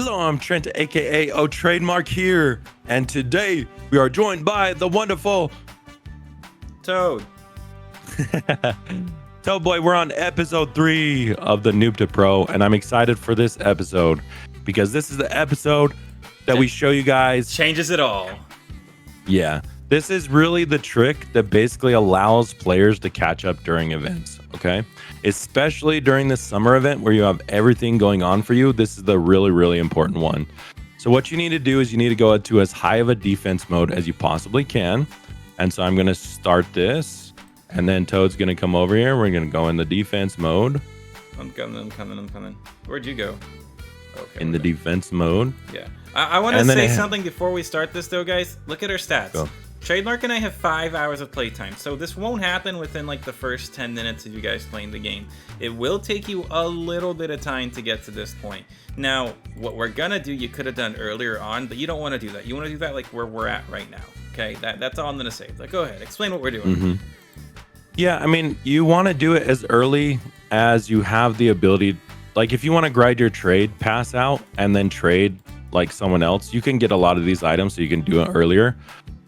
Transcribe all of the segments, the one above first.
Hello, I'm Trent, aka Trademark here, and today we are joined by the wonderful Toad. Boy. We're on episode 3 of the Noob to Pro, and I'm excited for this episode because this is the episode that we show you guys. Changes it all. Yeah, this is really the trick that basically allows players to catch up during events, okay? Especially during the summer event where you have everything going on for you. This is the really important one. So what you need to do is you need to go to as high of a defense mode as you possibly can. And so I'm going to start this, and then Toad's going to come over here. We're going to go in the defense mode. I'm coming. Where'd you go? Okay. In the defense mode. Yeah. I want to say something before we start this, though, guys. Look at our stats. Go. Trademark and I have 5 hours of playtime, so this won't happen within like the first 10 minutes of you guys playing the game. It will take you a little bit of time to get to this point. Now, what we're gonna do, you could have done earlier on, but you don't want to do that. You want to do that like where we're at right now. Okay, that's all I'm gonna say. Like, go ahead, explain what we're doing. Mm-hmm. Yeah, I mean, you want to do it as early as you have the ability. Like, if you want to grind your trade pass out and then trade like someone else, you can get a lot of these items, so you can do it earlier.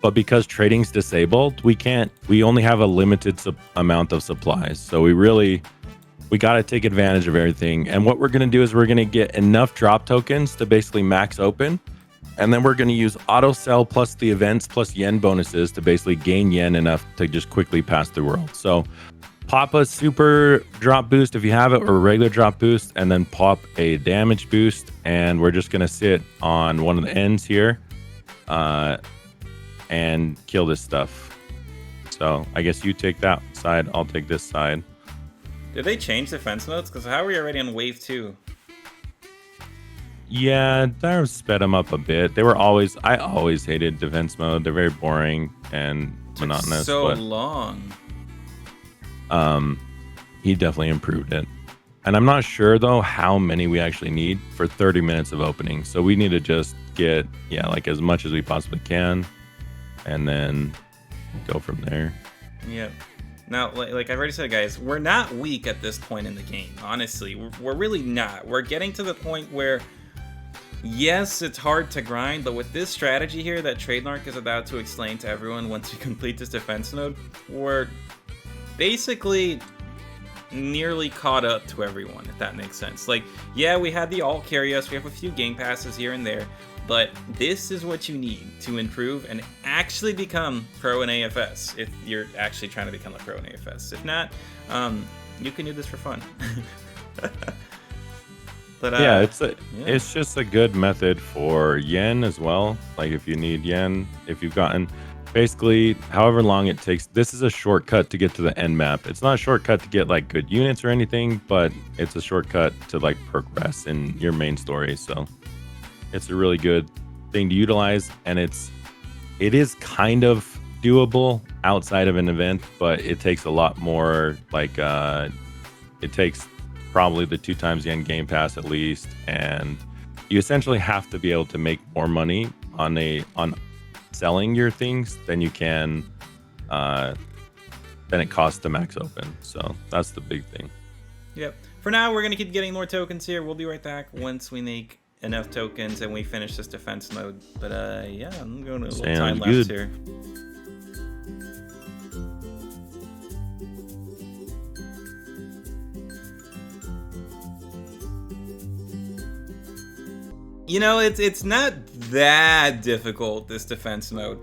But because trading's disabled, we only have a limited amount of supplies. So we got to take advantage of everything. And what we're going to do is we're going to get enough drop tokens to basically max open. And then we're going to use auto sell plus the events plus yen bonuses to basically gain yen enough to just quickly pass the world. So pop a super drop boost if you have it, or a regular drop boost, and then pop a damage boost. And we're just going to sit on one of the ends here. And kill this stuff. So I guess you take that side, I'll take this side. Did they change defense modes? Because how are we already on wave 2? Yeah, that sped them up a bit. I always hated defense mode. They're very boring and monotonous. So long. He definitely improved it. And I'm not sure though how many we actually need for 30 minutes of opening. So we need to just get like as much as we possibly can. And then go from there. Yep. Now, like I've already said, guys, we're not weak at this point in the game. Honestly, we're really not. We're getting to the point where, yes, it's hard to grind, but with this strategy here that Trademark is about to explain to everyone once we complete this defense node, we're basically nearly caught up to everyone, if that makes sense. Like, yeah, we had the alt carry us. We have a few game passes here and there. But this is what you need to improve and actually become pro in AFS, if you're actually trying to become a pro in AFS. If not, you can do this for fun. But yeah, it's just a good method for yen as well. Like if you need yen, if you've gotten basically however long it takes. This is a shortcut to get to the end map. It's not a shortcut to get like good units or anything, but it's a shortcut to like progress in your main story. So it's a really good thing to utilize, and it is kind of doable outside of an event, but it takes a lot more. Like it takes probably the 2 times yen game pass at least, and you essentially have to be able to make more money on selling your things than you can than it costs to max open. So that's the big thing. Yep. For now, we're gonna keep getting more tokens here. We'll be right back once we make enough tokens and we finish this defense mode. But yeah, I'm going to a little time lapse here. You know, it's not that difficult, this defense mode.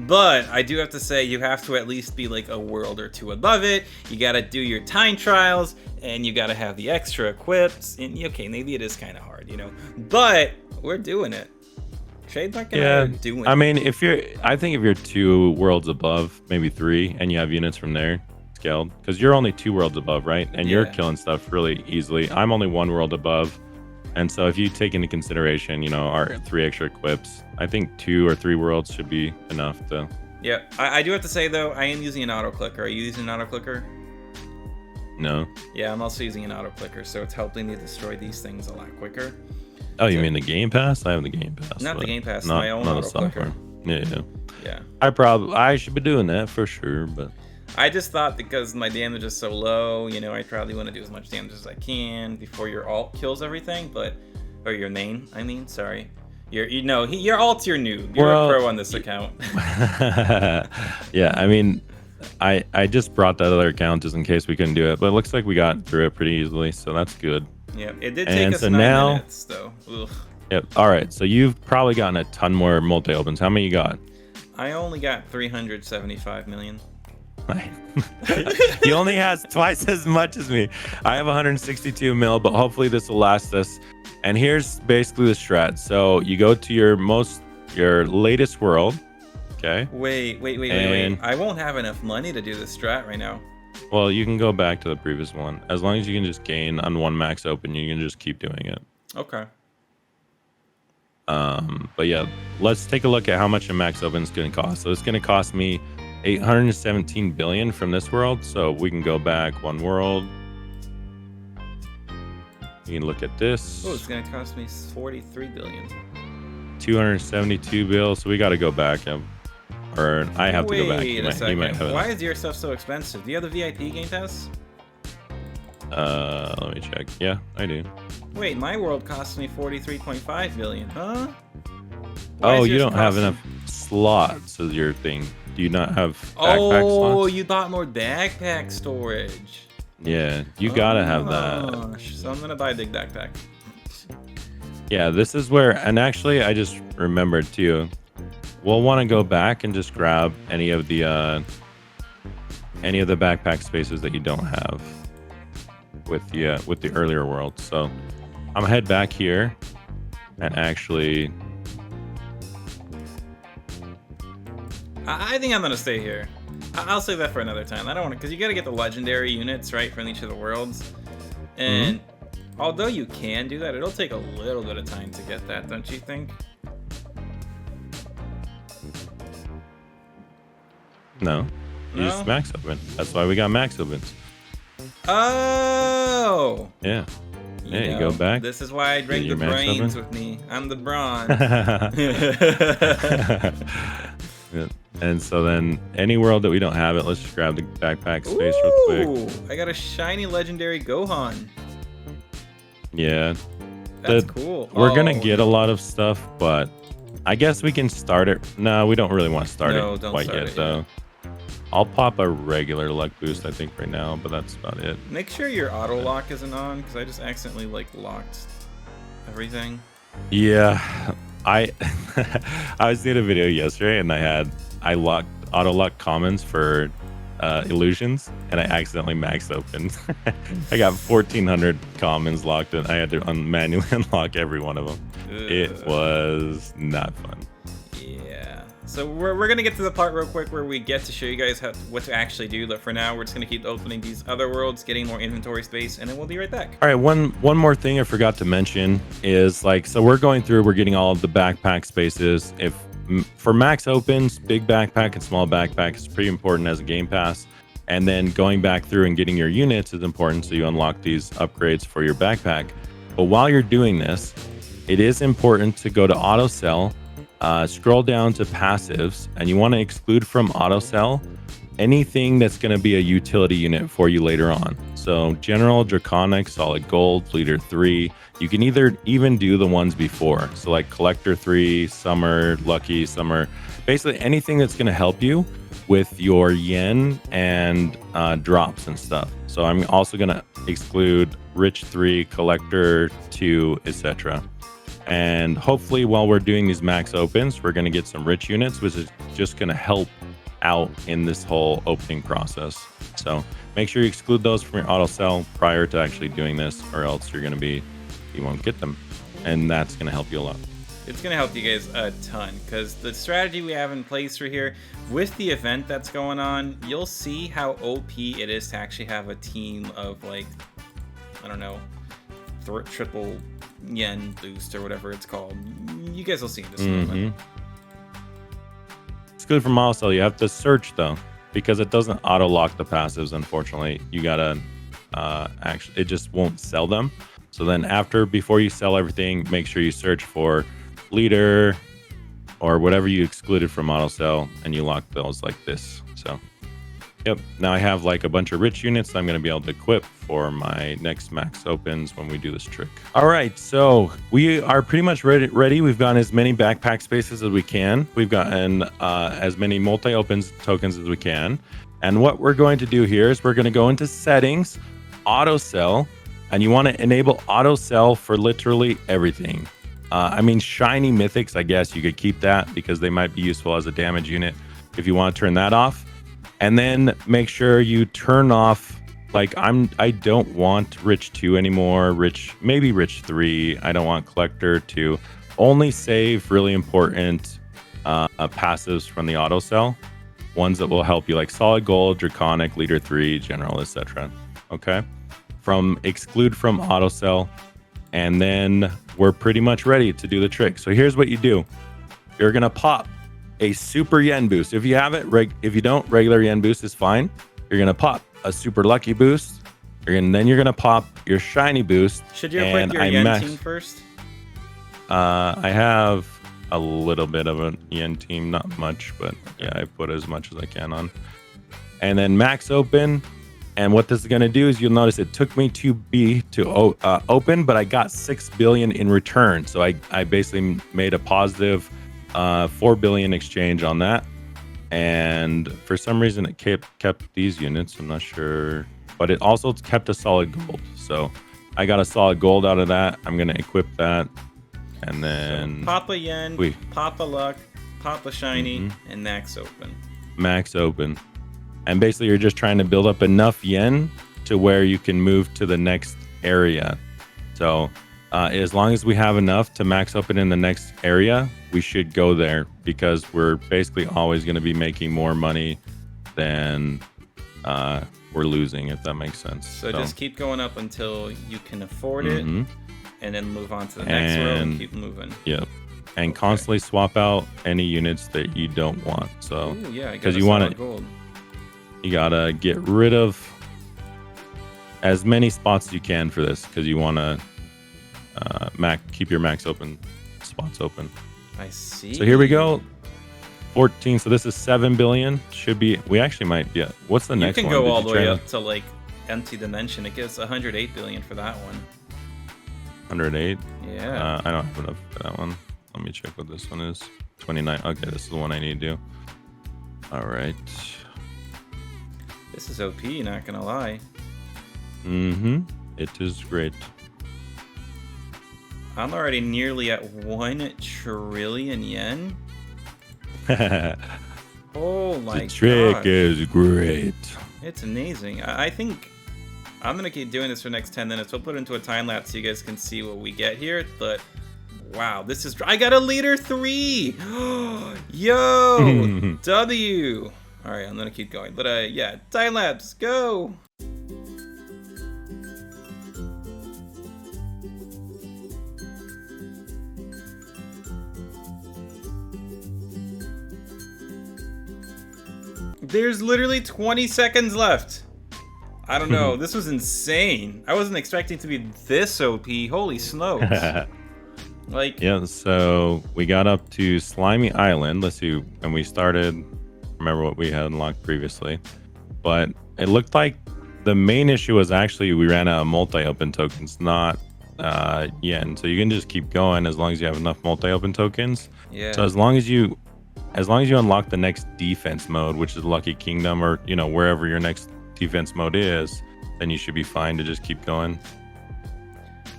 But I do have to say, you have to at least be like a world or 2 above it. You got to do your time trials, and you got to have the extra equips. And okay, maybe it is kind of hard, you know, but we're doing it. Trademark and I are doing it. I mean, I think if you're 2 worlds above, maybe 3, and you have units from there scaled, because you're only 2 worlds above, right? And you're killing stuff really easily. I'm only 1 world above. And so if you take into consideration, you know, our 3 extra equips, I think 2 or 3 worlds should be enough to. Yeah, I do have to say though, I am using an auto clicker. Are you using an auto clicker? No. Yeah, I'm also using an auto clicker, so it's helping me destroy these things a lot quicker. Oh, you mean the game pass? I have the game pass. Not the game pass, my own auto clicker. Yeah. I should be doing that for sure, but I just thought because my damage is so low, you know, I probably want to do as much damage as I can before your ult kills everything, but Or your main, I mean, sorry. You're alt your noob. You're Well, a pro on this account. yeah, I mean, I just brought that other account just in case we couldn't do it, but it looks like we got through it pretty easily, so that's good. Yeah, it did take And us so 9 now, minutes, though. Ugh. yep. All right, so you've probably gotten a ton more multi opens. How many you got? I only got 375 million. He only has twice as much as me. I have 162 mil, but hopefully this will last us. And here's basically the strat. So you go to your latest world. Okay. Wait. I won't have enough money to do this strat right now. Well, you can go back to the previous one. As long as you can just gain on one max open, you can just keep doing it. Okay. But yeah, let's take a look at how much a max open is going to cost. So it's going to cost me 817 billion from this world. So we can go back one world. You can look at this. Oh, it's going to cost me 43 billion. 272 bills. So we got to go back. Or I have to go back. Wait a second. might have Why is your stuff so expensive? Do you have the VIP game pass? Let me check. Yeah, I do. Wait, my world cost me 43.5 billion, huh? Oh, you don't have enough slots as your thing. Do you not have backpack slots? Oh, you bought more backpack storage. Yeah, you gotta have that. So I'm gonna buy a big backpack. Yeah, this is where, and actually I just remembered too, we'll want to go back and just grab any of the backpack spaces that you don't have with the earlier world. So I'm gonna head back here and actually I think I'm gonna stay here. I'll save that for another time. I don't want to, because you gotta get the legendary units right from each of the worlds, and although you can do that, it'll take a little bit of time to get that, don't you think? No. You No? just max open. That's why we got max opens. Oh! Yeah. Yeah, you go back. This is why I bring the your max brains open. with me. I'm the brawn. Yeah. And so then any world that we don't have it, let's just grab the backpack space real quick. Ooh, I got a shiny legendary Gohan. Yeah. That's cool. We're gonna get a lot of stuff, but I guess we can start it. No, we don't really want to start it don't quite start yet, it though. I'll pop a regular luck boost, I think, right now, but that's about it. Make sure your auto lock isn't on, because I just accidentally locked everything. Yeah, I was doing a video yesterday, and I locked auto lock commons for illusions, and I accidentally maxed open. I got 1,400 commons locked, and I had to manually unlock every one of them. It was not fun. Yeah. So we're gonna get to the part real quick where we get to show you guys what to actually do. But for now, we're just gonna keep opening these other worlds, getting more inventory space, and then we'll be right back. All right, one more thing I forgot to mention is so we're going through, we're getting all of the backpack spaces. For max opens, big backpack and small backpack is pretty important as a game pass. And then going back through and getting your units is important, so you unlock these upgrades for your backpack. But while you're doing this, it is important to go to auto sell, scroll down to passives, and you want to exclude from auto sell anything that's going to be a utility unit for you later on. So general, draconic, solid gold, leader 3. You can even do the ones before. So like collector 3, summer, lucky, summer, basically anything that's going to help you with your yen and drops and stuff. So I'm also going to exclude rich 3, collector 2, etc. And hopefully while we're doing these max opens, we're going to get some rich units, which is just going to help out in this whole opening process. So make sure you exclude those from your auto sell prior to actually doing this, or else you won't get them. And that's going to help you a lot. It's going to help you guys a ton, because the strategy we have in place for here, with the event that's going on, you'll see how OP it is to actually have a team of, like, I don't know, triple yen boost or whatever it's called. You guys will see in just a moment. It's good for auto sell. You have to search, though, because it doesn't auto lock the passives, unfortunately. You got to actually, it just won't sell them. So then before you sell everything, make sure you search for leader or whatever you excluded from auto sell, and you lock those like this. So Yep. Now I have like a bunch of rich units I'm going to be able to equip for my next max opens when we do this trick. All right. So we are pretty much ready. We've gotten as many backpack spaces as we can. We've gotten as many multi-opens tokens as we can. And what we're going to do here is we're going to go into settings, auto sell, and you want to enable auto sell for literally everything. I mean, shiny mythics, I guess you could keep that because they might be useful as a damage unit if you want to turn that off. And then make sure you turn off, like I don't want Rich 2 anymore, maybe Rich 3. I don't want Collector 2. Only save really important passives from the auto sell. Ones that will help you, like Solid Gold, Draconic, Leader 3, General, etc. Okay? Exclude from auto sell. And then we're pretty much ready to do the trick. So here's what you do. You're going to pop a super yen boost. If you have it, if you don't, regular yen boost is fine. You're gonna pop a super lucky boost. Then you're gonna pop your shiny boost. Should you equip your yen team first? I have a little bit of a yen team, not much, but yeah, I put as much as I can on. And then max open. And what this is gonna do is you'll notice it took me to open, but I got 6 billion in return. So I basically made a positive 4 billion exchange on that, and for some reason it kept these units. I'm not sure, but it also kept a solid gold. So I got a solid gold out of that. I'm gonna equip that, and then so pop a yen, pop a luck, pop a shiny, and max open. And basically you're just trying to build up enough yen to where you can move to the next area. So as long as we have enough to max open in the next area, we should go there, because we're basically always going to be making more money than we're losing, if that makes sense. So just keep going up until you can afford it, and then move on to the next row and keep moving. Yep. And constantly swap out any units that you don't want. So ooh, yeah, because you want gold. You gotta get rid of as many spots as you can for this, because you want to keep your max open spots open. I see. So here we go. 14. So this is 7 billion. Should be. We actually might. Yeah. What's the next one? You can go all the way up to like empty dimension. It gives 108 billion for that one. 108. Yeah. I don't have enough for that one. Let me check what this one is. 29. Okay, this is the one I need to do. All right. This is OP. Not gonna lie. It is great. I'm already nearly at 1 trillion yen. Oh my god. The trick is great. It's amazing. I think I'm going to keep doing this for the next 10 minutes. We'll put it into a time lapse so you guys can see what we get here. But wow, this is... I got a Leader 3! Yo! W! Alright, I'm going to keep going. But yeah, time lapse, go! There's literally 20 seconds left. I don't know. This was insane. I wasn't expecting to be this OP. Holy smokes. Like, yeah, so we got up to Slimy Island. Let's see. And we started, remember what we had unlocked previously. But it looked like the main issue was actually we ran out of multi-open tokens, not yen. So you can just keep going as long as you have enough multi-open tokens. Yeah. So as long as you unlock the next defense mode, which is Lucky Kingdom, or wherever your next defense mode is, then you should be fine to just keep going.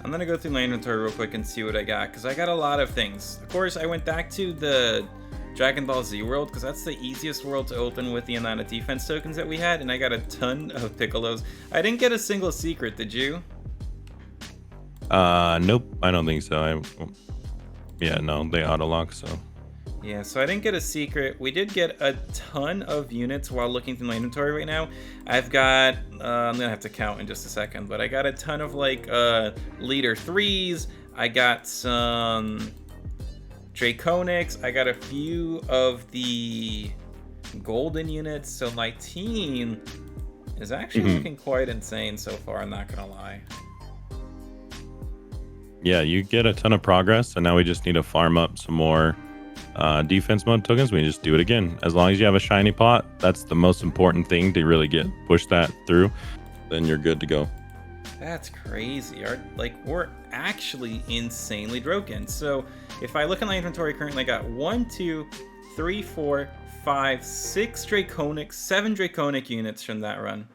I'm gonna go through my inventory real quick and see what I got, because I got a lot of things. Of course, I went back to the Dragon Ball Z world, because that's the easiest world to open with the amount of defense tokens that we had, and I got a ton of Piccolos. I didn't get a single secret, did you? Nope, I don't think so. No, they auto-lock, so... Yeah, so I didn't get a secret. We did get a ton of units while looking through my inventory right now. I've got, I'm gonna have to count in just a second, but I got a ton of like Leader 3s. I got some Draconics. I got a few of the golden units. So my team is actually looking quite insane so far, I'm not gonna lie. Yeah, you get a ton of progress, and now we just need to farm up some more defense mode tokens, we just do it again. As long as you have a shiny pot, that's the most important thing to really push that through. Then you're good to go. That's crazy. We're actually insanely broken. So if I look at my inventory currently, I got 1, 2, 3, 4, 5, 6 Draconic, 7 Draconic units from that run.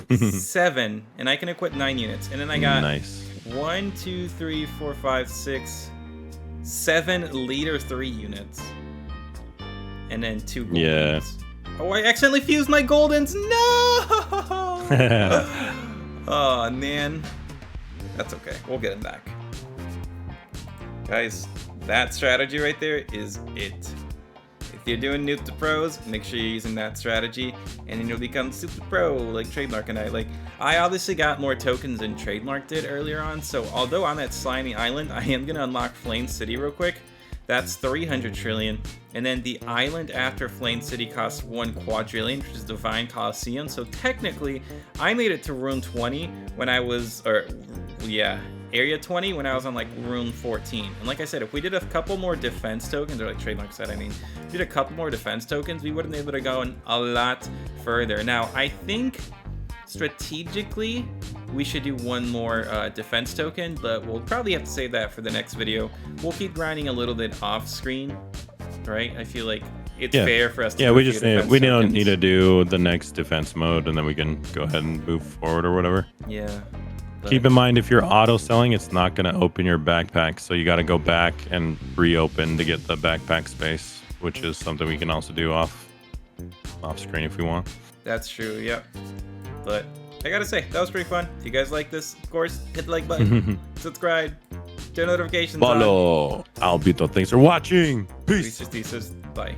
7, and I can equip 9 units. And then I got nice. 1, 2, 3, 4, 5, 6, 7 Leader 3 units. And then 2 gold units. Oh, I accidentally fused my goldens. No! Oh, man. That's okay. We'll get him back. Guys, that strategy right there is it. If you're doing Noob to Pros, make sure you're using that strategy, and then you'll become super pro like Trademark and I. I obviously got more tokens than Trademark did earlier on, so although I'm at Slimy Island, I am going to unlock Flame City real quick. That's 300 trillion. And then the island after Flame City costs 1 quadrillion, which is Divine Coliseum. So technically, I made it to Rune 20 when I was, Area 20 when I was on like Rune 14. And like I said, if we did a couple more defense tokens, or like Trademark said, if we did a couple more defense tokens, we would have been able to go a lot further. Now, I think strategically, we should do 1 more defense token, but we'll probably have to save that for the next video. We'll keep grinding a little bit off screen, right? I feel like it's fair for us to we don't need to do the next defense mode, and then we can go ahead and move forward or whatever. Yeah. Keep in mind, if you're auto selling, it's not going to open your backpack, so you got to go back and reopen to get the backpack space, which is something we can also do off screen if we want. That's true. Yep. But I gotta say, that was pretty fun. If you guys like this, of course, hit the like button, subscribe, turn notifications on. Follow Albito. Thanks for watching. Peace. Bye.